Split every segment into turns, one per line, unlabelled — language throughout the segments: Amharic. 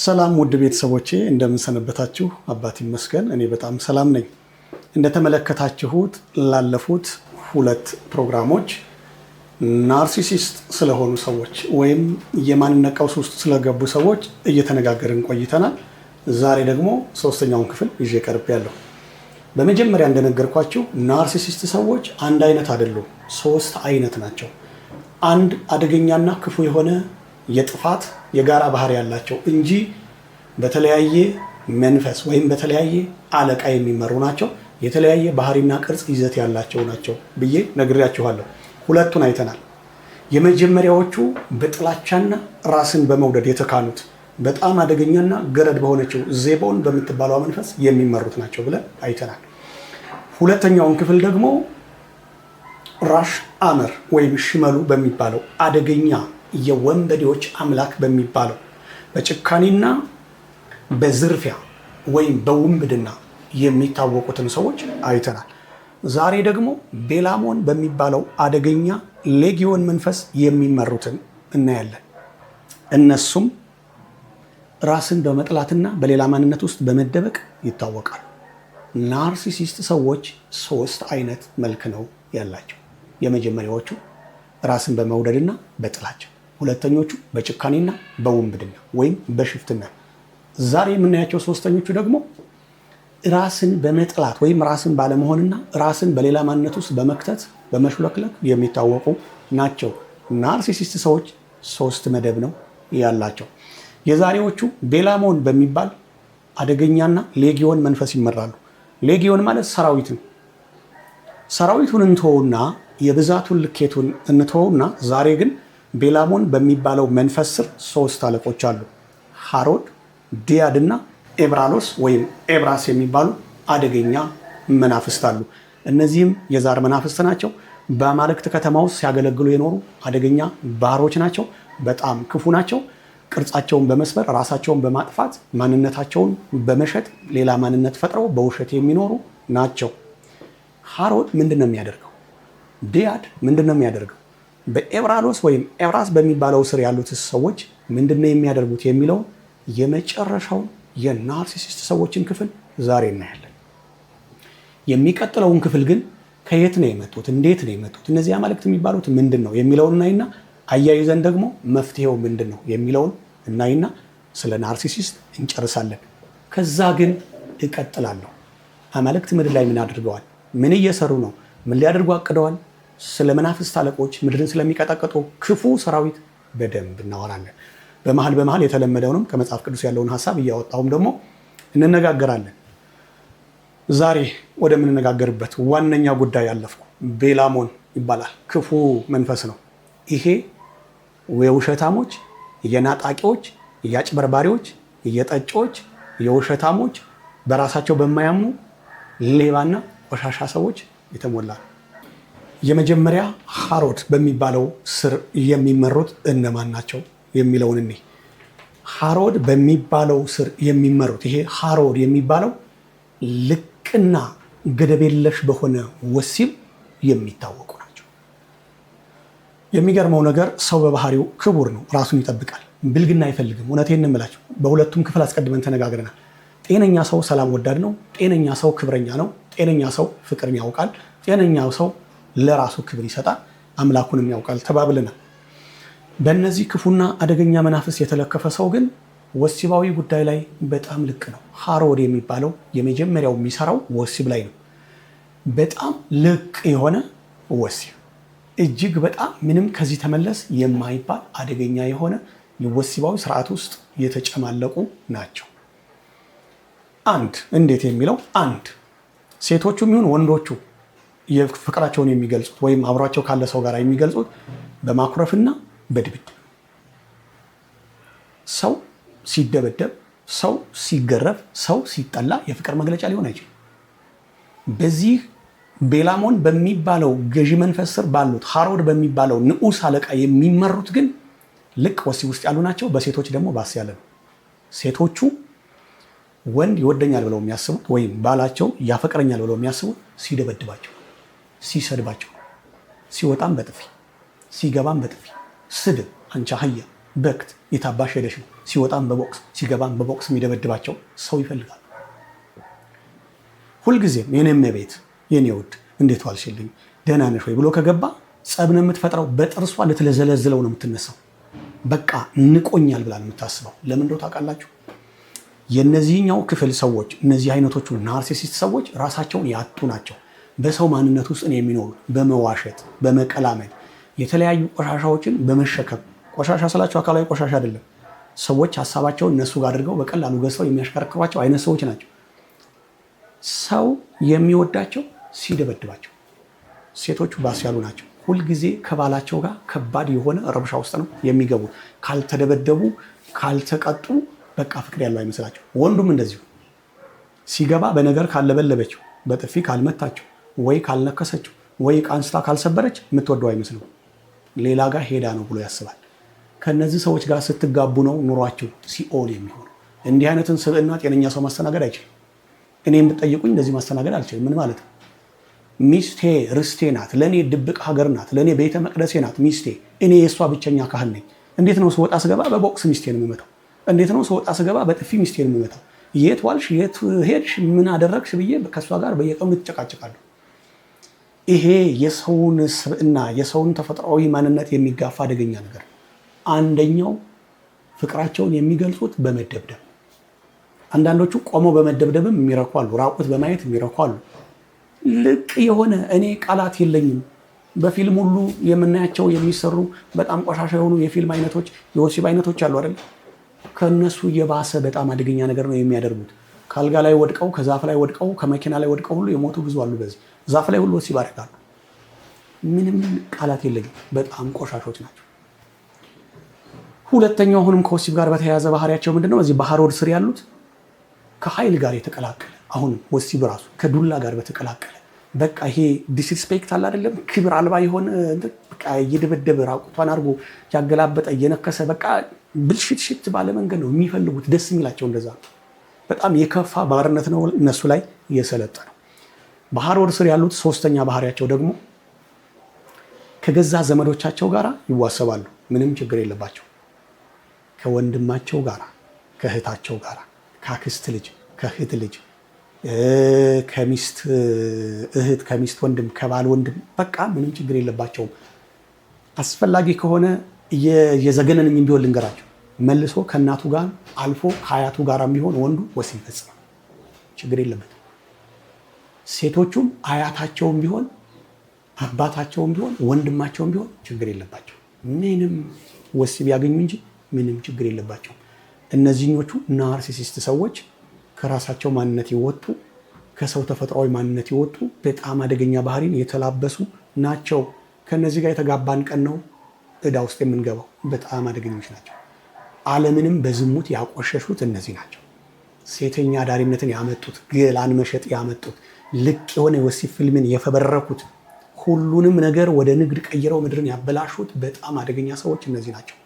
ሰላም ውድ ቤተሰቦቼ እንደምን ሰነበታችሁ? አባት ይመስገን እኔ በጣም ሰላም ነኝ። እንደተመለከታችሁት ላለፉት ሁለት ፕሮግራሞች ናርሲሲስት ስለሆኑ ሰዎች ወይም የማንነት ቀውስ ውስጥ ስለገቡ ሰዎች እየተነጋገርን ቆይተናል። ዛሬ ደግሞ ሶስተኛውን ክፍል ይዤ ቀርቤያለሁ። በመጀመሪያ እንደነገርኳችሁ ናርሲሲስት ሰዎች አንድ አይነት አይደሉም፣ ሶስት አይነት ናቸው። አንድ አደገኛና ክፉ የሆነ የጥፋት የጋራ ባህሪ ያላቸው እንጂ በተለያየ መንፈስ ወይም በተለያየ አለቃ የሚመሩ ናቸው። የተለያየ ባህሪና ቅርጽ ይዘት ያላቸው ናቸው ብዬ ነግሬያችኋለሁ። ሁለቱን አይተናል። የመጀመሪያዎቹ በጥላቻና ራስን በመውደድ የተካኑት በጣም አደገኛና ገረድ በሆነችው ዜቦን በምትባለው መንፈስ የሚመሩት ናቸው ብለን አይተናል። ሁለተኛውን ክፍል ደግሞ ራሽ አመር ወይም ሽመሉ በሚባለው አደገኛ የወንበዴዎች አምላክ በሚባለው በጭካኔና በዝርፊያ ወይም በውንብድና የሚታወቁትን ሰዎች አይተናል። ዛሬ ደግሞ ቤላሞን በሚባለው አደገኛ ሌጊዮን መንፈስ የሚመሩትን እናያለን። እነሱም ራስን በመጥላትና በሌላ ማንነት ውስጥ በመደበቅ ይታወቃሉ። ናርሲሲስት ሰዎች ሶስት አይነት መልክ ነው ያላቸው። የመጀመሪያዎቹ ራስን በመውደድና በጥላቻ፣ ሁለተኞቹ በጭካኔና በውንብድና ወይም በሽፍትና፣ ዛሬ የምናያቸው ሶስተኞቹ ደግሞ ራስን በመጥላት ወይም ራስን ባለመሆንና ራስን በሌላ ማንነት ውስጥ በመክተት በመሽለክለክ የሚታወቁ ናቸው። ናርሲሲስት ሰዎች ሶስት መደብ ነው ያላቸው። የዛሬዎቹ ቤላሞን በሚባል አደገኛና ሌጊዮን መንፈስ ይመራሉ። ሌጊዮን ማለት ሰራዊት ነው። ሰራዊቱን እንተውና የብዛቱን ልኬቱን እንተውና ዛሬ ግን ቤላሞን በሚባለው መንፈስ ስር ሶስት አለቆች አሉ። ሃሮድ፣ ዲያድ እና ኤብራሎስ ወይም ኤብራስ የሚባሉ አደገኛ መናፍስት አሉ። እነዚህም የዛር መናፍስት ናቸው። በአማልክት ከተማ ውስጥ ሲያገለግሉ የኖሩ አደገኛ ባሮች ናቸው። በጣም ክፉ ናቸው። ቅርጻቸውን በመስበር ራሳቸውን በማጥፋት ማንነታቸውን በመሸጥ ሌላ ማንነት ፈጥረው በውሸት የሚኖሩ ናቸው። ሃሮድ ምንድን ነው የሚያደርገው? ዲያድ ምንድን ነው የሚያደርገው? በኤብራሎስ ወይም ኤብራስ በሚባለው ስር ያሉት ሰዎች ምንድን ነው የሚያደርጉት የሚለው የመጨረሻው የናርሲሲስት ሰዎችን ክፍል ዛሬ እናያለን። የሚቀጥለውን ክፍል ግን ከየት ነው የመጡት፣ እንዴት ነው የመጡት፣ እነዚህ አማልክት የሚባሉት ምንድን ነው የሚለውን እናይና አያይዘን ደግሞ መፍትሄው ምንድን ነው የሚለውን እናይና ስለ ናርሲሲስት እንጨርሳለን። ከዛ ግን እቀጥላለሁ። አማልክት ምድር ላይ ምን አድርገዋል? ምን እየሰሩ ነው? ምን ሊያደርጉ አቅደዋል? ስለ መናፍስት አለቆች፣ ምድርን ስለሚቀጠቅጡ ክፉ ሰራዊት በደንብ እናወራለን። በመሀል የተለመደውንም ከመጽሐፍ ቅዱስ ያለውን ሀሳብ እያወጣውም ደግሞ እንነጋገራለን። ዛሬ ወደምንነጋገርበት ዋነኛ ጉዳይ ያለፍኩ። ቤላሞን ይባላል። ክፉ መንፈስ ነው ይሄ። የውሸታሞች፣ የናጣቂዎች፣ የአጭበርባሪዎች፣ የጠጮች፣ የውሸታሞች፣ በራሳቸው በማያምኑ ሌባና ቆሻሻ ሰዎች የተሞላ ነው። የመጀመሪያ ሃሮድ በሚባለው ስር የሚመሩት እነማን ናቸው የሚለውን እኔ ሃሮድ በሚባለው ስር የሚመሩት ይሄ ሃሮድ የሚባለው ልቅና ገደብ የለሽ በሆነ ወሲብ የሚታወቁ ናቸው። የሚገርመው ነገር ሰው በባህሪው ክቡር ነው፣ ራሱን ይጠብቃል፣ ብልግና አይፈልግም። እውነቴን እንምላቸው በሁለቱም ክፍል አስቀድመን ተነጋግረናል። ጤነኛ ሰው ሰላም ወዳድ ነው። ጤነኛ ሰው ክብረኛ ነው። ጤነኛ ሰው ፍቅርን ያውቃል። ጤነኛው ሰው ለራሱ ክብር ይሰጣል፣ አምላኩንም ያውቃል ተባብለናል። በእነዚህ ክፉና አደገኛ መናፍስት የተለከፈ ሰው ግን ወሲባዊ ጉዳይ ላይ በጣም ልቅ ነው። ሃሮድ የሚባለው የመጀመሪያው የሚሰራው ወሲብ ላይ ነው። በጣም ልቅ የሆነ ወሲብ፣ እጅግ በጣም ምንም ከዚህ ተመለስ የማይባል አደገኛ የሆነ የወሲባዊ ስርዓት ውስጥ የተጨማለቁ ናቸው። እንዴት የሚለው ሴቶቹም ይሁን ወንዶቹ የፍቅራቸውን የሚገልጹት ወይም አብሯቸው ካለ ሰው ጋር የሚገልጹት በማኩረፍና በድብድብ። ሰው ሲደበደብ፣ ሰው ሲገረፍ፣ ሰው ሲጠላ የፍቅር መግለጫ ሊሆን አይችልም። በዚህ ቤላሞን በሚባለው ገዢ መንፈስ ስር ባሉት ሃሮድ በሚባለው ንዑስ አለቃ የሚመሩት ግን ልቅ ወሲብ ውስጥ ያሉ ናቸው። በሴቶች ደግሞ ባስ ያለ ነው። ሴቶቹ ወንድ ይወደኛል ብለው የሚያስቡት ወይም ባላቸው ያፈቅረኛል ብለው የሚያስቡት ሲደበድባቸው፣ ሲሰድባቸው፣ ሲወጣም በጥፊ ሲገባም በጥፊ ስድብ፣ አንቺ አህያ በክት የታባሽ ሄደሽ ነው ሲወጣም በቦክስ ሲገባም በቦክስ የሚደበድባቸው ሰው ይፈልጋሉ። ሁልጊዜም የኔም ቤት የኔ ውድ እንዴት ዋልሽልኝ ደህና ነሽ ወይ ብሎ ከገባ ጸብ ነው የምትፈጥረው። በጥርሷ ልትለዘለዝለው ነው የምትነሳው። በቃ ንቆኛል ብላ ነው የምታስበው። ለምን እንደው ታውቃላችሁ? የነዚህኛው ክፍል ሰዎች እነዚህ አይነቶቹ ናርሲሲስት ሰዎች ራሳቸውን ያጡ ናቸው። በሰው ማንነት ውስጥ ነው የሚኖሩ፣ በመዋሸት በመቀላመድ የተለያዩ ቆሻሻዎችን በመሸከም። ቆሻሻ ስላቸው አካላዊ ቆሻሻ አይደለም። ሰዎች ሀሳባቸውን እነሱ ጋር አድርገው በቀላሉ ገዝተው የሚያሽከረክሯቸው አይነት ሰዎች ናቸው። ሰው የሚወዳቸው ሲደበድባቸው። ሴቶቹ ባስ ያሉ ናቸው። ሁልጊዜ ከባላቸው ጋር ከባድ የሆነ ረብሻ ውስጥ ነው የሚገቡት። ካልተደበደቡ ካልተቀጡ በቃ ፍቅር ያለው አይመስላቸው። ወንዱም እንደዚሁ ሲገባ በነገር ካለበለበችው፣ በጥፊ ካልመታቸው፣ ወይ ካልነከሰችው፣ ወይ ቃንስታ ካልሰበረች የምትወደው አይመስለው። ሌላ ጋር ሄዳ ነው ብሎ ያስባል። ከነዚህ ሰዎች ጋር ስትጋቡ ነው ኑሯቸው ሲኦል የሚሆነው። እንዲህ አይነትን ስብዕና ጤነኛ ሰው ማስተናገድ አይችልም። እኔ የምትጠይቁኝ እንደዚህ ማስተናገድ አልችልም። ምን ማለት ነው? ሚስቴ ርስቴ ናት፣ ለእኔ ድብቅ ሀገር ናት፣ ለእኔ ቤተ መቅደሴ ናት ሚስቴ። እኔ የእሷ ብቸኛ ካህን ነኝ። እንዴት ነው ስወጣ ስገባ በቦክስ ሚስቴን የምመታው? እንዴት ነው ስወጣ ስገባ በጥፊ ሚስቴን የምመታው? የት ዋልሽ፣ የት ሄድሽ፣ ምን አደረግሽ ብዬ ከእሷ ጋር በየቀኑ ትጨቃጭቃለሁ። ይሄ የሰውን ስብዕና የሰውን ተፈጥሯዊ ማንነት የሚጋፋ አደገኛ ነገር። አንደኛው ፍቅራቸውን የሚገልጹት በመደብደብ። አንዳንዶቹ ቆመው በመደብደብም የሚረኩ አሉ፣ ራቁት በማየት የሚረኩ አሉ። ልቅ የሆነ እኔ ቃላት የለኝም። በፊልም ሁሉ የምናያቸው የሚሰሩ በጣም ቆሻሻ የሆኑ የፊልም አይነቶች፣ የወሲብ አይነቶች አሉ አይደል? ከነሱ የባሰ በጣም አደገኛ ነገር ነው የሚያደርጉት። ከአልጋ ላይ ወድቀው፣ ከዛፍ ላይ ወድቀው፣ ከመኪና ላይ ወድቀው ሁሉ የሞቱ ብዙ አሉ። በዚህ ዛፍ ላይ ሁሉ ወሲብ ያደርጋሉ። ምንም ቃላት የለኝም። በጣም ቆሻሾች ናቸው። ሁለተኛው አሁንም ከወሲብ ጋር በተያያዘ ባህሪያቸው ምንድነው? እዚህ ባህር ወድ ስር ያሉት ከኃይል ጋር የተቀላቀለ አሁንም ወሲብ ራሱ ከዱላ ጋር በተቀላቀለ በቃ ይሄ ዲስሪስፔክት አለ አይደለም፣ ክብር አልባ የሆነ በቃ እየደበደበ ራቁቷን አድርጎ ያገላበጠ እየነከሰ በቃ ብልሽት ባለ መንገድ ነው የሚፈልጉት። ደስ የሚላቸው እንደዛ። በጣም የከፋ ባርነት ነው እነሱ ላይ እየሰለጠነው። ባህር ወድ ስር ያሉት ሶስተኛ ባህሪያቸው ደግሞ ከገዛ ዘመዶቻቸው ጋር ይዋሰባሉ። ምንም ችግር የለባቸው። ከወንድማቸው ጋር፣ ከእህታቸው ጋር፣ ከአክስት ልጅ፣ ከእህት ልጅ፣ ከሚስት እህት፣ ከሚስት ወንድም፣ ከባል ወንድም በቃ ምንም ችግር የለባቸውም። አስፈላጊ ከሆነ የዘገነንኝ ቢሆን ልንገራቸው፣ መልሶ ከእናቱ ጋር አልፎ ከአያቱ ጋር ቢሆን ወንዱ ወሲብ ይፈጽማል። ችግር የለበትም። ሴቶቹም አያታቸውም ቢሆን አባታቸውም ቢሆን ወንድማቸውም ቢሆን ችግር የለባቸው። ምንም ወሲብ ያገኙ እንጂ ምንም ችግር የለባቸው። እነዚህኞቹ ናርሲሲስት ሰዎች ከራሳቸው ማንነት የወጡ ከሰው ተፈጥሯዊ ማንነት የወጡ በጣም አደገኛ ባህሪን የተላበሱ ናቸው። ከነዚህ ጋር የተጋባን ቀን ነው ዕዳ ውስጥ የምንገባው። በጣም አደገኞች ናቸው። ዓለምንም በዝሙት ያቆሸሹት እነዚህ ናቸው። ሴተኛ አዳሪነትን ያመጡት፣ ገላን መሸጥ ያመጡት፣ ልቅ የሆነ የወሲብ ፊልምን የፈበረኩት፣ ሁሉንም ነገር ወደ ንግድ ቀይረው ምድርን ያበላሹት በጣም አደገኛ ሰዎች እነዚህ ናቸው።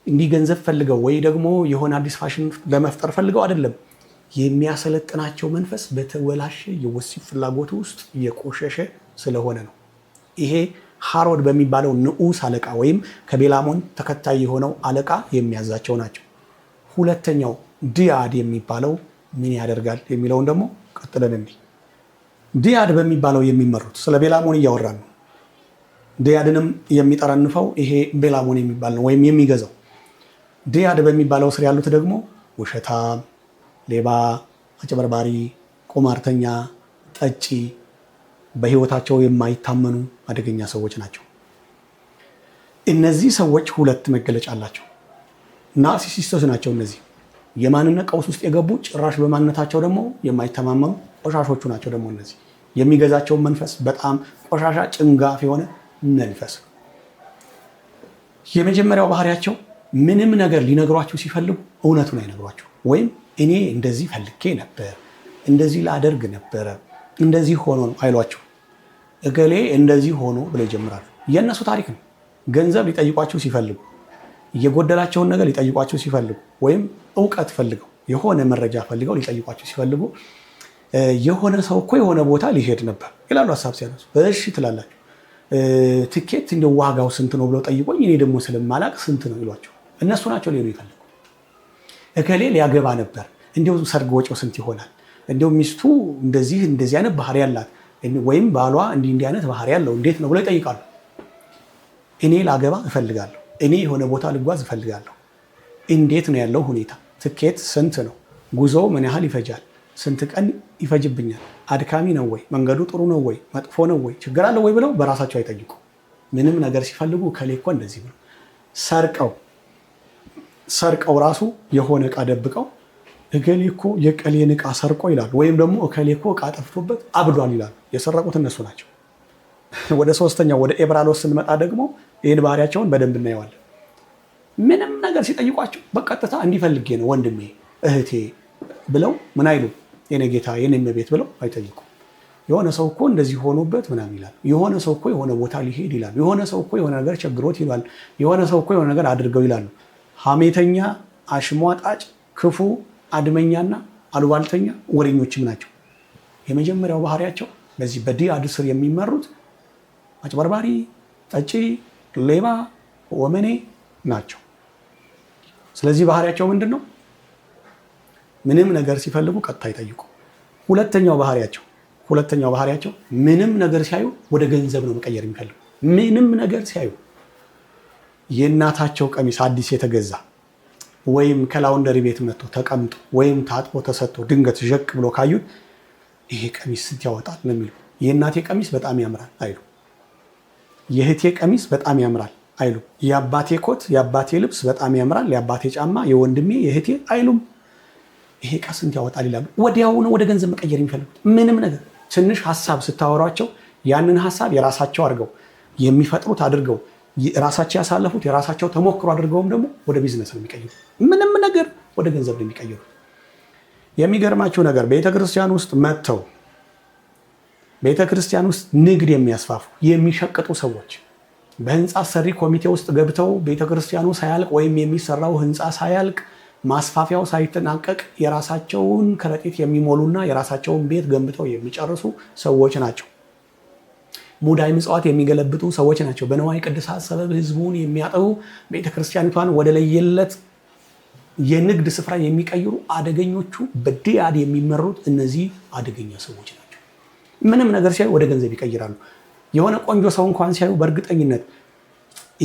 እንዲህ ገንዘብ ፈልገው ወይ ደግሞ የሆነ አዲስ ፋሽን ለመፍጠር ፈልገው አይደለም። የሚያሰለጥናቸው መንፈስ በተወላሸ የወሲብ ፍላጎት ውስጥ የቆሸሸ ስለሆነ ነው። ይሄ ሃሮድ በሚባለው ንዑስ አለቃ ወይም ከቤላሞን ተከታይ የሆነው አለቃ የሚያዛቸው ናቸው። ሁለተኛው ዲያድ የሚባለው ምን ያደርጋል የሚለውን ደግሞ ቀጥለን እንዲህ ዲያድ በሚባለው የሚመሩት ስለ ቤላሞን እያወራን ነው። ዲያድንም የሚጠረንፈው ይሄ ቤላሞን የሚባል ነው ወይም የሚገዛው። ዲያድ በሚባለው ስር ያሉት ደግሞ ውሸታም፣ ሌባ፣ አጭበርባሪ፣ ቁማርተኛ፣ ጠጪ፣ በህይወታቸው የማይታመኑ አደገኛ ሰዎች ናቸው። እነዚህ ሰዎች ሁለት መገለጫ አላቸው። ናርሲሲስቶች ናቸው። እነዚህ የማንነት ቀውስ ውስጥ የገቡ ጭራሽ በማንነታቸው ደግሞ የማይተማመኑ ቆሻሾቹ ናቸው። ደግሞ እነዚህ የሚገዛቸውን መንፈስ በጣም ቆሻሻ ጭንጋፍ የሆነ መንፈስ። የመጀመሪያው ባህሪያቸው ምንም ነገር ሊነግሯችሁ ሲፈልጉ እውነቱን አይነግሯችሁ። ወይም እኔ እንደዚህ ፈልጌ ነበር፣ እንደዚህ ላደርግ ነበረ፣ እንደዚህ ሆኖ ነው አይሏችሁ። እገሌ እንደዚህ ሆኖ ብለው ይጀምራሉ። የእነሱ ታሪክ ነው። ገንዘብ ሊጠይቋችሁ ሲፈልጉ፣ የጎደላቸውን ነገር ሊጠይቋችሁ ሲፈልጉ፣ ወይም እውቀት ፈልገው የሆነ መረጃ ፈልገው ሊጠይቋችሁ ሲፈልጉ የሆነ ሰው እኮ የሆነ ቦታ ሊሄድ ነበር ይላሉ። ሀሳብ ሲያነሱ እሺ ትላላችሁ። ትኬት እንደ ዋጋው ስንት ነው ብለው ጠይቆኝ እኔ ደግሞ ስለማላቅ ስንት ነው ይሏቸው። እነሱ ናቸው ሊሆኑ ይፈልጉ። እከሌ ሊያገባ ነበር፣ እንዲሁ ሰርግ ወጪው ስንት ይሆናል? እንዲሁ ሚስቱ እንደዚህ አይነት ባህሪ ያላት ወይም ባሏ እንዲህ አይነት ባህሪ ያለው እንዴት ነው ብሎ ይጠይቃሉ። እኔ ላገባ እፈልጋለሁ፣ እኔ የሆነ ቦታ ልጓዝ እፈልጋለሁ፣ እንዴት ነው ያለው ሁኔታ? ትኬት ስንት ነው? ጉዞ ምን ያህል ይፈጃል? ስንት ቀን ይፈጅብኛል? አድካሚ ነው ወይ? መንገዱ ጥሩ ነው ወይ? መጥፎ ነው ወይ? ችግር አለ ወይ ብለው በራሳቸው አይጠይቁ። ምንም ነገር ሲፈልጉ እከሌ እኮ እንደዚህ ብሎ ሰርቀው ራሱ የሆነ ዕቃ ደብቀው እከሌ እኮ የቀሌን ዕቃ ሰርቆ ይላሉ። ወይም ደግሞ እከሌ እኮ ዕቃ ጠፍቶበት አብዷል ይላሉ። የሰረቁት እነሱ ናቸው። ወደ ሶስተኛው ወደ ኤብራሎስ ስንመጣ ደግሞ ይህን ባህሪያቸውን በደንብ እናየዋለን። ምንም ነገር ሲጠይቋቸው በቀጥታ እንዲፈልጌ ነው ወንድሜ እህቴ ብለው ምን አይሉ የኔ ጌታ የኔ እመቤት ብለው አይጠይቁ። የሆነ ሰው እኮ እንደዚህ ሆኖበት ምናምን ይላል። የሆነ ሰው እኮ የሆነ ቦታ ሊሄድ ይላል። የሆነ ሰው እኮ የሆነ ነገር ቸግሮት ይላል። የሆነ ሰው እኮ የሆነ ነገር አድርገው ይላሉ። ሐሜተኛ፣ አሽሟጣጭ፣ ክፉ፣ አድመኛና አሉባልተኛ ወሬኞችም ናቸው። የመጀመሪያው ባህሪያቸው በዚህ በዲያድ ስር የሚመሩት አጭበርባሪ፣ ጠጪ፣ ሌባ፣ ወመኔ ናቸው። ስለዚህ ባህሪያቸው ምንድን ነው? ምንም ነገር ሲፈልጉ ቀጥታ ይጠይቁ። ሁለተኛው ባህሪያቸው ምንም ነገር ሲያዩ ወደ ገንዘብ ነው መቀየር የሚፈልጉ። ምንም ነገር ሲያዩ የእናታቸው ቀሚስ አዲስ የተገዛ ወይም ከላውንደሪ ቤት መጥቶ ተቀምጦ ወይም ታጥቦ ተሰጥቶ ድንገት ዠቅ ብሎ ካዩት ይሄ ቀሚስ ስንት ያወጣል ነው የሚሉ። የእናቴ ቀሚስ በጣም ያምራል አይሉ። የእህቴ ቀሚስ በጣም ያምራል አይሉ። የአባቴ ኮት፣ የአባቴ ልብስ በጣም ያምራል፣ የአባቴ ጫማ፣ የወንድሜ የእህቴ አይሉም። ይሄ ዕቃ ስንት ያወጣል ይላሉ። ወዲያው ነው ወደ ገንዘብ መቀየር የሚፈልጉት። ምንም ነገር ትንሽ ሀሳብ ስታወሯቸው ያንን ሀሳብ የራሳቸው አድርገው የሚፈጥሩት አድርገው ራሳቸው ያሳለፉት የራሳቸው ተሞክሮ አድርገውም ደግሞ ወደ ቢዝነስ ነው የሚቀይሩት። ምንም ነገር ወደ ገንዘብ ነው የሚቀይሩት። የሚገርማቸው ነገር ቤተክርስቲያን ውስጥ መጥተው ቤተክርስቲያን ውስጥ ንግድ የሚያስፋፉ የሚሸቅጡ ሰዎች በህንፃ ሰሪ ኮሚቴ ውስጥ ገብተው ቤተክርስቲያኑ ሳያልቅ ወይም የሚሰራው ህንፃ ሳያልቅ ማስፋፊያው ሳይጠናቀቅ የራሳቸውን ከረጢት የሚሞሉና የራሳቸውን ቤት ገንብተው የሚጨርሱ ሰዎች ናቸው። ሙዳይ ምጽዋት የሚገለብጡ ሰዎች ናቸው። በነዋይ ቅድሳት ሰበብ ህዝቡን የሚያጠቡ ቤተክርስቲያኒቷን ወደ ለየለት የንግድ ስፍራ የሚቀይሩ አደገኞቹ በዲያድ የሚመሩት እነዚህ አደገኛ ሰዎች ናቸው። ምንም ነገር ሲያዩ ወደ ገንዘብ ይቀይራሉ። የሆነ ቆንጆ ሰው እንኳን ሲያዩ በእርግጠኝነት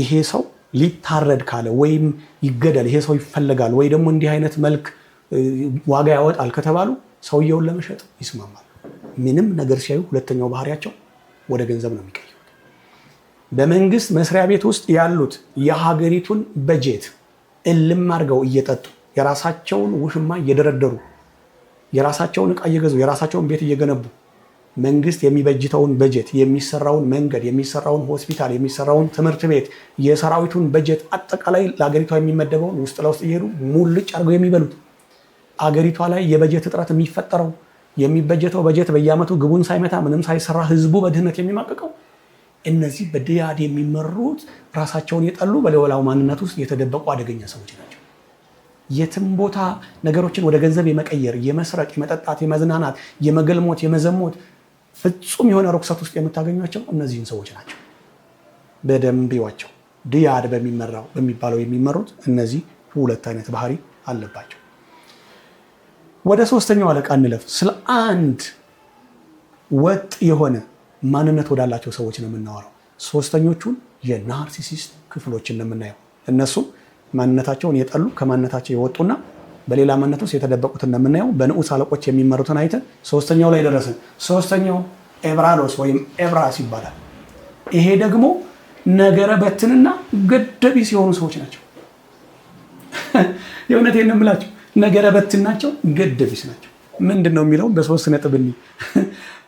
ይሄ ሰው ሊታረድ ካለ ወይም ይገደል፣ ይሄ ሰው ይፈለጋል ወይ ደግሞ እንዲህ አይነት መልክ ዋጋ ያወጣል ከተባሉ ሰውየውን ለመሸጥ ይስማማሉ። ምንም ነገር ሲያዩ ሁለተኛው ባህሪያቸው ወደ ገንዘብ ነው የሚቀይሩት። በመንግስት መስሪያ ቤት ውስጥ ያሉት የሀገሪቱን በጀት እልም አድርገው እየጠጡ የራሳቸውን ውሽማ እየደረደሩ የራሳቸውን ዕቃ እየገዙ የራሳቸውን ቤት እየገነቡ መንግስት የሚበጅተውን በጀት የሚሰራውን መንገድ የሚሰራውን ሆስፒታል የሚሰራውን ትምህርት ቤት የሰራዊቱን በጀት አጠቃላይ ለሀገሪቷ የሚመደበውን ውስጥ ለውስጥ እየሄዱ ሙልጭ አድርገው የሚበሉት አገሪቷ ላይ የበጀት እጥረት የሚፈጠረው የሚበጀተው በጀት በየዓመቱ ግቡን ሳይመታ ምንም ሳይሰራ ህዝቡ በድህነት የሚማቀቀው እነዚህ በዲያድ የሚመሩት ራሳቸውን የጠሉ በሌላው ማንነት ውስጥ የተደበቁ አደገኛ ሰዎች ናቸው። የትም ቦታ ነገሮችን ወደ ገንዘብ የመቀየር የመስረቅ፣ የመጠጣት፣ የመዝናናት፣ የመገልሞት፣ የመዘሞት ፍጹም የሆነ ርኩሰት ውስጥ የምታገኟቸው እነዚህን ሰዎች ናቸው። በደንብ ይዋቸው። ዲያድ በሚባለው የሚመሩት እነዚህ ሁለት አይነት ባህሪ አለባቸው። ወደ ሶስተኛው አለቃ እንለፍ። ስለ አንድ ወጥ የሆነ ማንነት ወዳላቸው ሰዎች ነው የምናወራው። ሶስተኞቹን የናርሲሲስት ክፍሎችን ነው የምናየው። እነሱ ማንነታቸውን የጠሉ ከማንነታቸው የወጡና በሌላ ማንነት ውስጥ የተደበቁትን ነው የምናየው። በንዑስ አለቆች የሚመሩትን አይተን ሶስተኛው ላይ ደረስን። ሶስተኛው ኤብራሎስ ወይም ኤብራስ ይባላል። ይሄ ደግሞ ነገረ በትንና ገደቢስ የሆኑ ሰዎች ናቸው። የእውነቴን ነው የምላቸው። ነገረ በትን ናቸው፣ ገደቢስ ናቸው። ምንድን ነው የሚለው በሶስት ነጥብ እኒ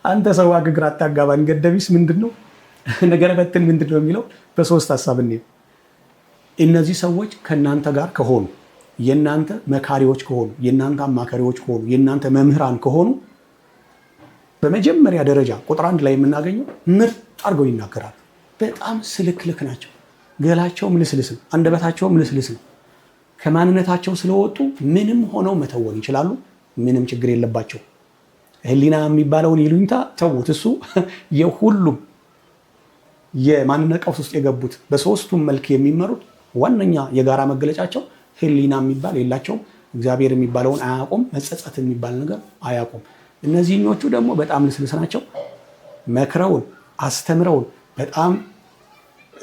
አንተ ሰው ግራ አታጋባን። ገደቢስ ምንድን ነው? ነገረ በትን ምንድን ነው የሚለው በሶስት ሀሳብ እኒ እነዚህ ሰዎች ከእናንተ ጋር ከሆኑ የእናንተ መካሪዎች ከሆኑ የእናንተ አማካሪዎች ከሆኑ የእናንተ መምህራን ከሆኑ በመጀመሪያ ደረጃ ቁጥር 1 ላይ የምናገኘው ምርጥ አድርገው ይናገራሉ። በጣም ስልክልክ ናቸው። ገላቸው ምልስልስ ነው፣ አንደበታቸው ምልስልስ ነው። ከማንነታቸው ስለወጡ ምንም ሆነው መተወን ይችላሉ። ምንም ችግር የለባቸው። ህሊና የሚባለውን ይሉኝታ ተውት። እሱ የሁሉም የማንነት ቀውስ ውስጥ የገቡት በሶስቱም መልክ የሚመሩት ዋነኛ የጋራ መገለጫቸው ህሊና የሚባል የላቸውም። እግዚአብሔር የሚባለውን አያውቁም። መጸጸት የሚባል ነገር አያውቁም። እነዚህኞቹ ደግሞ በጣም ልስልስ ናቸው። መክረውን አስተምረውን በጣም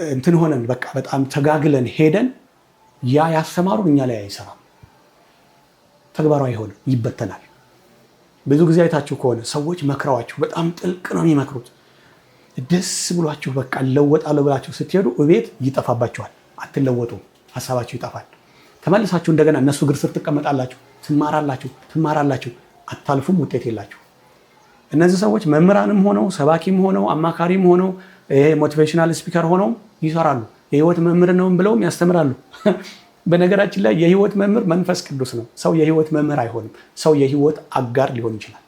እንትን ሆነን በቃ በጣም ተጋግለን ሄደን ያ ያስተማሩን እኛ ላይ አይሰራም፣ ተግባራዊ አይሆንም፣ ይበተናል። ብዙ ጊዜ አይታችሁ ከሆነ ሰዎች መክረዋችሁ በጣም ጥልቅ ነው የሚመክሩት፣ ደስ ብሏችሁ በቃ ለወጣለሁ ብላችሁ ስትሄዱ እቤት ይጠፋባችኋል፣ አትለወጡም፣ ሀሳባችሁ ይጠፋል። ተመልሳችሁ እንደገና እነሱ እግር ስር ትቀመጣላችሁ፣ ትማራላችሁ፣ አታልፉም፣ ውጤት የላችሁ። እነዚህ ሰዎች መምህራንም ሆነው ሰባኪም ሆነው አማካሪም ሆነው ሞቲቬሽናል ስፒከር ሆነው ይሰራሉ። የህይወት መምህር ነው ብለውም ያስተምራሉ። በነገራችን ላይ የህይወት መምህር መንፈስ ቅዱስ ነው። ሰው የህይወት መምህር አይሆንም። ሰው የህይወት አጋር ሊሆን ይችላል።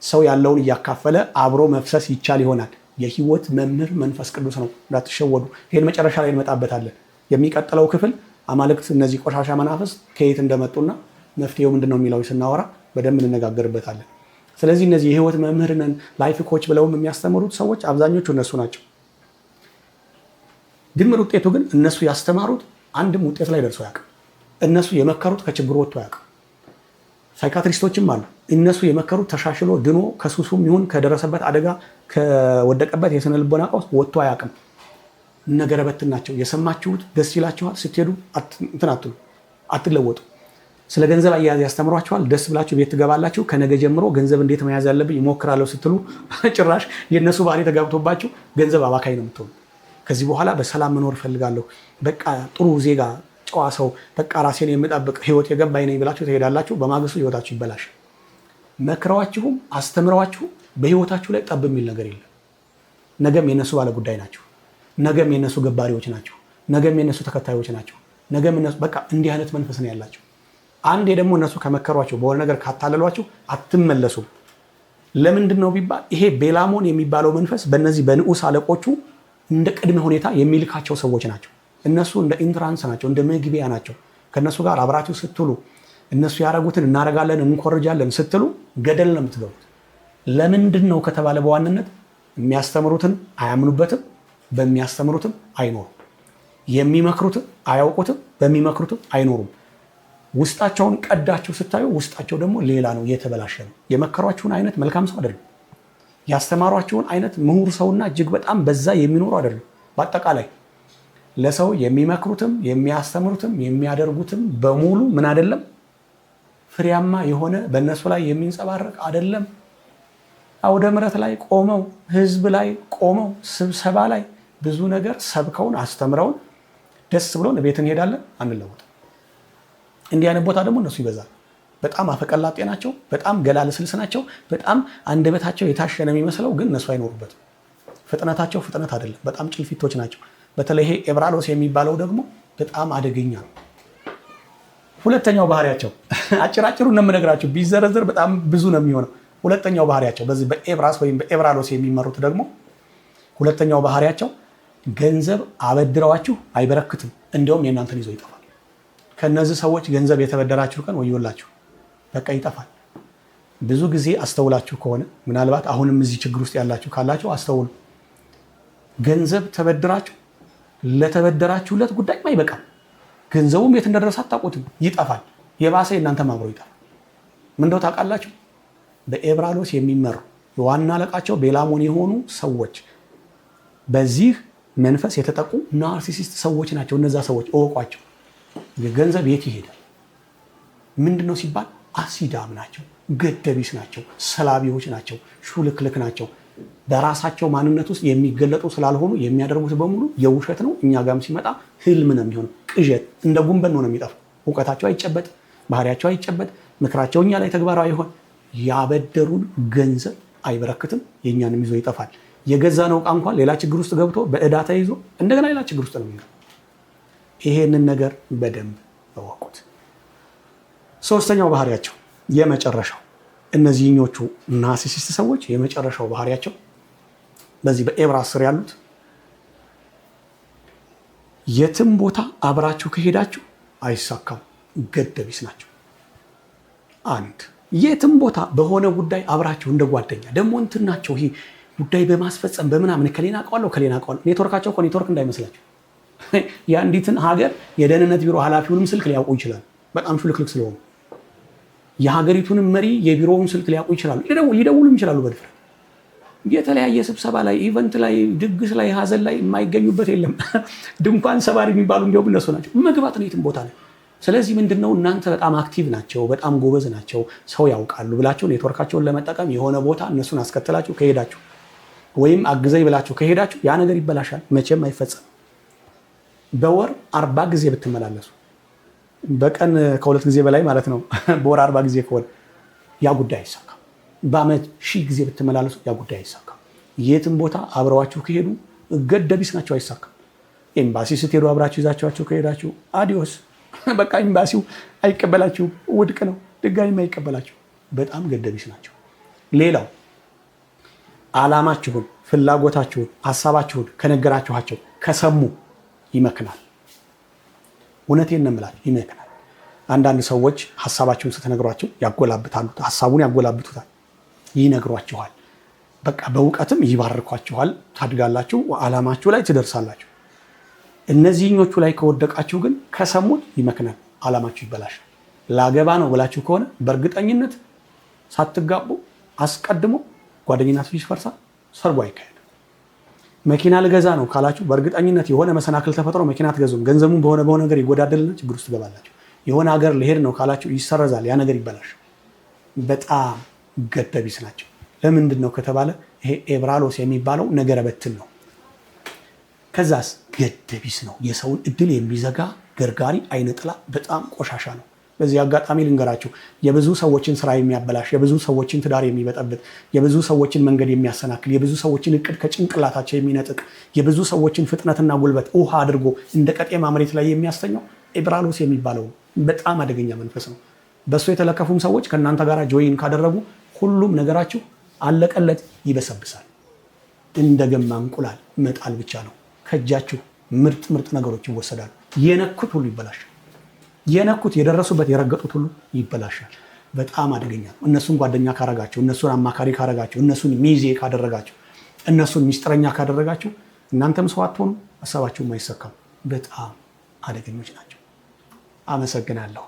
ሰው ያለውን እያካፈለ አብሮ መፍሰስ ይቻል ይሆናል። የህይወት መምህር መንፈስ ቅዱስ ነው። እንዳትሸወዱ። ይሄን መጨረሻ ላይ እንመጣበታለን። የሚቀጥለው ክፍል አማልክት፣ እነዚህ ቆሻሻ መናፍስት ከየት እንደመጡና መፍትሄው ምንድነው የሚለው ስናወራ በደንብ እንነጋገርበታለን። ስለዚህ እነዚህ የህይወት መምህር ነን ላይፍ ኮች ብለውም የሚያስተምሩት ሰዎች አብዛኞቹ እነሱ ናቸው። ድምር ውጤቱ ግን እነሱ ያስተማሩት አንድም ውጤት ላይ ደርሶ ያውቅም። እነሱ የመከሩት ከችግሩ ወጥቶ ያውቅም። ሳይካትሪስቶችም አሉ። እነሱ የመከሩት ተሻሽሎ ድኖ ከሱሱም ይሁን ከደረሰበት አደጋ ከወደቀበት የስነ ልቦና ቀውስ ወጥቶ አያውቅም። ነገረበትን ናቸው። የሰማችሁት ደስ ይላችኋል፣ ስትሄዱ አትለወጡ። ስለ ገንዘብ አያያዝ ያስተምሯችኋል፣ ደስ ብላችሁ ቤት ትገባላችሁ። ከነገ ጀምሮ ገንዘብ እንዴት መያዝ ያለብኝ እሞክራለሁ ስትሉ ጭራሽ የእነሱ ባህሪ ተጋብቶባችሁ ገንዘብ አባካይ ነው የምትሆኑ። ከዚህ በኋላ በሰላም መኖር እፈልጋለሁ፣ በቃ ጥሩ ዜጋ፣ ጨዋ ሰው፣ በቃ ራሴን የምጠብቅ ህይወት የገባኝ ነኝ ብላችሁ ትሄዳላችሁ። በማግስቱ ህይወታችሁ ይበላሽ። መክረዋችሁም አስተምረዋችሁም በህይወታችሁ ላይ ጠብ የሚል ነገር የለም። ነገም የነሱ ባለ ጉዳይ ናቸው። ነገም የነሱ ገባሪዎች ናቸው። ነገም የነሱ ተከታዮች ናቸው። ነገም እነሱ በቃ እንዲህ አይነት መንፈስ ነው ያላቸው። አንዴ ደግሞ እነሱ ከመከሯቸው በሆነ ነገር ካታለሏችሁ አትመለሱም። ለምንድን ነው ቢባል ይሄ ቤላሞን የሚባለው መንፈስ በእነዚህ በንዑስ አለቆቹ እንደ ቅድመ ሁኔታ የሚልካቸው ሰዎች ናቸው። እነሱ እንደ ኢንትራንስ ናቸው፣ እንደ መግቢያ ናቸው። ከእነሱ ጋር አብራችሁ ስትሉ እነሱ ያደረጉትን እናደርጋለን እንኮርጃለን ስትሉ ገደል ነው የምትገቡት። ለምንድን ነው ከተባለ በዋንነት የሚያስተምሩትን አያምኑበትም፣ በሚያስተምሩትም አይኖሩም። የሚመክሩትም አያውቁትም፣ በሚመክሩትም አይኖሩም። ውስጣቸውን ቀዳቸው ስታዩ ውስጣቸው ደግሞ ሌላ ነው፣ የተበላሸ ነው። የመከሯችሁን አይነት መልካም ሰው አይደሉም። ያስተማሯችሁን አይነት ምሁር ሰውና እጅግ በጣም በዛ የሚኖሩ አይደሉም። በአጠቃላይ ለሰው የሚመክሩትም የሚያስተምሩትም የሚያደርጉትም በሙሉ ምን አይደለም፣ ፍሬያማ የሆነ በእነሱ ላይ የሚንጸባረቅ አይደለም። አውደ ምሕረት ላይ ቆመው ህዝብ ላይ ቆመው ስብሰባ ላይ ብዙ ነገር ሰብከውን አስተምረውን ደስ ብሎን ቤት እንሄዳለን፣ አንለወጥም። እንዲህ አይነት ቦታ ደግሞ እነሱ ይበዛል። በጣም አፈቀላጤ ናቸው። በጣም ገላለስልስ ናቸው። በጣም አንደበታቸው የታሸነ የሚመስለው ግን እነሱ አይኖሩበትም። ፍጥነታቸው ፍጥነት አይደለም። በጣም ጭልፊቶች ናቸው። በተለይ ይሄ ኤብራሎስ የሚባለው ደግሞ በጣም አደገኛ ነው። ሁለተኛው ባህሪያቸው አጭራጭሩ ነው የምነግራቸው፣ ቢዘረዘር በጣም ብዙ ነው የሚሆነው። ሁለተኛው ባህሪያቸው በዚህ በኤብራስ ወይም በኤብራሎስ የሚመሩት ደግሞ ሁለተኛው ባህሪያቸው ገንዘብ አበድረዋችሁ አይበረክትም፣ እንዲያውም የእናንተን ይዞ ይጠፋል። ከነዚህ ሰዎች ገንዘብ የተበደራችሁ ቀን ወዮላችሁ፣ በቃ ይጠፋል። ብዙ ጊዜ አስተውላችሁ ከሆነ ምናልባት አሁንም እዚህ ችግር ውስጥ ያላችሁ ካላችሁ አስተውሉ። ገንዘብ ተበድራችሁ ለተበደራችሁለት ጉዳይ አይበቃም። ገንዘቡም የት እንደደረሰ አታውቁትም፣ ይጠፋል። የባሰ የእናንተ ማብሮ ይጠፋል። ምንድነው ታውቃላችሁ? በኤብራሎስ የሚመሩ የዋና አለቃቸው ቤላሞን የሆኑ ሰዎች በዚህ መንፈስ የተጠቁ ናርሲሲስት ሰዎች ናቸው። እነዛ ሰዎች እወቋቸው። ገንዘብ የት ይሄዳል? ምንድነው ሲባል አሲዳም ናቸው፣ ገደቢስ ናቸው፣ ሰላቢዎች ናቸው፣ ሹልክልክ ናቸው። በራሳቸው ማንነት ውስጥ የሚገለጡ ስላልሆኑ የሚያደርጉት በሙሉ የውሸት ነው። እኛ ጋም ሲመጣ ህልም ነው የሚሆነው፣ ቅዠት፣ እንደ ጉንበን ነው የሚጠፋው። እውቀታቸው አይጨበጥ፣ ባህሪያቸው አይጨበጥ፣ ምክራቸው እኛ ላይ ተግባራዊ አይሆን። ያበደሩን ገንዘብ አይበረክትም፣ የእኛንም ይዞ ይጠፋል። የገዛ ነው ዕቃ እንኳን ሌላ ችግር ውስጥ ገብቶ በዕዳ ተይዞ እንደገና ሌላ ችግር ውስጥ ነው የሚገባው። ይሄንን ነገር በደንብ እወቁት። ሶስተኛው ባህሪያቸው የመጨረሻው እነዚህኞቹ ናርሲሲስት ሰዎች የመጨረሻው ባህሪያቸው በዚህ በኤብራስ ስር ያሉት የትም ቦታ አብራችሁ ከሄዳችሁ አይሳካም፣ ገደቢስ ናቸው። አንድ የትም ቦታ በሆነ ጉዳይ አብራችሁ እንደ ጓደኛ ደግሞ እንትን ናቸው። ይሄ ጉዳይ በማስፈጸም በምናምን ከሌና አውቀዋለሁ ከሌና አውቀዋለሁ። ኔትወርካቸው እኮ ኔትወርክ እንዳይመስላችሁ። የአንዲትን ሀገር የደህንነት ቢሮ ኃላፊውንም ስልክ ሊያውቁ ይችላል፣ በጣም ሹልክልክ ስለሆኑ። የሀገሪቱንም መሪ የቢሮውን ስልክ ሊያውቁ ይችላሉ። ሊደውሉም ይችላሉ በድፍረት። የተለያየ ስብሰባ ላይ፣ ኢቨንት ላይ፣ ድግስ ላይ፣ ሀዘን ላይ የማይገኙበት የለም። ድንኳን ሰባሪ የሚባሉ እንዲያውም እነሱ ናቸው። መግባት ነው የትም ቦታ ላይ። ስለዚህ ምንድነው እናንተ በጣም አክቲቭ ናቸው፣ በጣም ጎበዝ ናቸው፣ ሰው ያውቃሉ ብላችሁ ኔትወርካቸውን ለመጠቀም የሆነ ቦታ እነሱን አስከትላችሁ ከሄዳችሁ ወይም አግዘኝ ብላችሁ ከሄዳችሁ ያ ነገር ይበላሻል፣ መቼም አይፈጸም። በወር 40 ጊዜ ብትመላለሱ በቀን ከ2 ጊዜ በላይ ማለት ነው። በወር 40 ጊዜ ከሆነ ያ ጉዳይ አይሳካም። በአመት 1000 ጊዜ ብትመላለሱ ያ ጉዳይ አይሳካም። የትም ቦታ አብረዋችሁ ከሄዱ ገደቢስ ናቸው፣ አይሳካም። ኤምባሲ ስትሄዱ አብራችሁ ይዛችኋቸው ከሄዳችሁ አዲዮስ፣ በቃ ኤምባሲው አይቀበላችሁም፣ ውድቅ ነው፣ ድጋሚ አይቀበላችሁ። በጣም ገደቢስ ናቸው። ሌላው ዓላማችሁን፣ ፍላጎታችሁን፣ ሀሳባችሁን ከነገራችኋቸው ከሰሙ ይመክናል። እውነቴን ነው የምላችሁ፣ ይመክናል። አንዳንድ ሰዎች ሀሳባችሁን ስትነግሯቸው ያጎላብታሉ፣ ሀሳቡን ያጎላብቱታል፣ ይነግሯችኋል። በቃ በእውቀትም ይባርኳችኋል፣ ታድጋላችሁ፣ ዓላማችሁ ላይ ትደርሳላችሁ። እነዚህኞቹ ላይ ከወደቃችሁ ግን ከሰሙት ይመክናል፣ ዓላማችሁ ይበላሻል። ላገባ ነው ብላችሁ ከሆነ በእርግጠኝነት ሳትጋቡ አስቀድሞ ጓደኝነታችሁ ይፈርሳል፣ ሰርጉ አይካሄድም። መኪና ልገዛ ነው ካላችሁ በእርግጠኝነት የሆነ መሰናክል ተፈጥሮ መኪና አትገዙም። ገንዘቡን በሆነ ነገር ይጎዳደልና ችግር ውስጥ ትገባላችሁ። የሆነ ሀገር ልሄድ ነው ካላችሁ ይሰረዛል፣ ያ ነገር ይበላሻል። በጣም ገደቢስ ናቸው። ለምንድን ነው ከተባለ ይሄ ኤብራሎስ የሚባለው ነገረ በትን ነው። ከዛስ ገደቢስ ነው። የሰውን እድል የሚዘጋ ገርጋሪ አይነ ጥላ፣ በጣም ቆሻሻ ነው። በዚህ አጋጣሚ ልንገራችሁ፣ የብዙ ሰዎችን ስራ የሚያበላሽ፣ የብዙ ሰዎችን ትዳር የሚበጠብጥ፣ የብዙ ሰዎችን መንገድ የሚያሰናክል፣ የብዙ ሰዎችን እቅድ ከጭንቅላታቸው የሚነጥቅ፣ የብዙ ሰዎችን ፍጥነትና ጉልበት ውሃ አድርጎ እንደ ቀጤማ መሬት ላይ የሚያስተኛው ኤብራሎስ የሚባለው በጣም አደገኛ መንፈስ ነው። በእሱ የተለከፉም ሰዎች ከእናንተ ጋር ጆይን ካደረጉ ሁሉም ነገራችሁ አለቀለት፣ ይበሰብሳል። እንደ ገማ እንቁላል መጣል ብቻ ነው። ከእጃችሁ ምርጥ ነገሮች ይወሰዳሉ። የነኩት ሁሉ ይበላሻል። የነኩት የደረሱበት የረገጡት ሁሉ ይበላሻል። በጣም አደገኛ ነው። እነሱን ጓደኛ ካረጋችሁ፣ እነሱን አማካሪ ካረጋችሁ፣ እነሱን ሚዜ ካደረጋችሁ፣ እነሱን ሚስጥረኛ ካደረጋችሁ እናንተም ሰው አትሆኑ፣ ሀሳባችሁም አይሰካም። በጣም አደገኞች ናቸው። አመሰግናለሁ።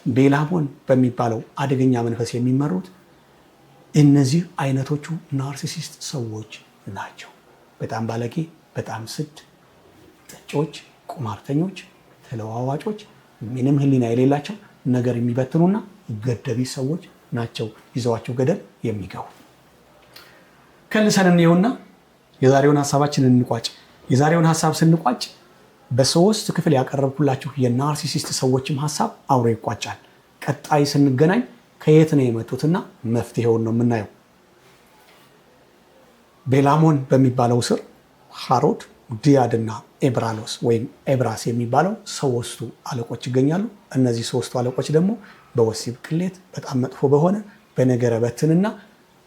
ቤላሞን በሚባለው አደገኛ መንፈስ የሚመሩት እነዚህ አይነቶቹ ናርሲሲስት ሰዎች ናቸው። በጣም ባለጌ፣ በጣም ስድ፣ ጠጮች፣ ቁማርተኞች፣ ተለዋዋጮች፣ ምንም ህሊና የሌላቸው ነገር የሚበትኑና ገደቢ ሰዎች ናቸው። ይዘዋቸው ገደል የሚገቡ ከልሰን እንየውና የዛሬውን ሀሳባችንን እንቋጭ። የዛሬውን ሀሳብ ስንቋጭ በ3 ክፍል ያቀረብኩላችሁ የናርሲሲስት ሰዎችም ሀሳብ አብሮ ይቋጫል። ቀጣይ ስንገናኝ ከየት ነው የመጡትና መፍትሄውን ነው የምናየው። ቤላሞን በሚባለው ስር ሃሮድ፣ ዲያድ እና ኤብራሎስ ወይም ኤብራስ የሚባለው 3ቱ አለቆች ይገኛሉ። እነዚህ 3ቱ አለቆች ደግሞ በወሲብ ቅሌት፣ በጣም መጥፎ በሆነ በነገረ በትንና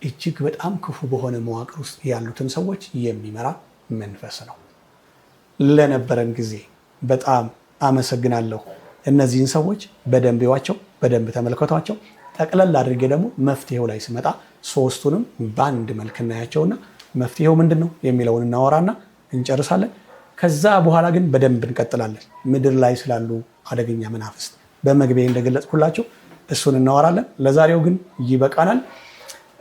እጅግ በጣም ክፉ በሆነ መዋቅር ውስጥ ያሉትን ሰዎች የሚመራ መንፈስ ነው። ለነበረን ጊዜ በጣም አመሰግናለሁ። እነዚህን ሰዎች በደንብ ይዋቸው፣ በደንብ ተመልከቷቸው። ጠቅለል አድርጌ ደግሞ መፍትሄው ላይ ስመጣ 3ቱንም በአንድ መልክ እናያቸውና መፍትሄው ምንድን ነው የሚለውን እናወራና እንጨርሳለን። ከዛ በኋላ ግን በደንብ እንቀጥላለን። ምድር ላይ ስላሉ አደገኛ መናፍስት በመግቢያ እንደገለጽኩላችሁ እሱን እናወራለን። ለዛሬው ግን ይበቃናል።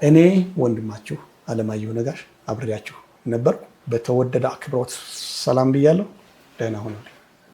እኔ ወንድማችሁ አለማየሁ ነጋሽ አብሬያችሁ ነበርኩ። በተወደደ አክብሮት ሰላም ብያለሁ። ደህና ሁኑ።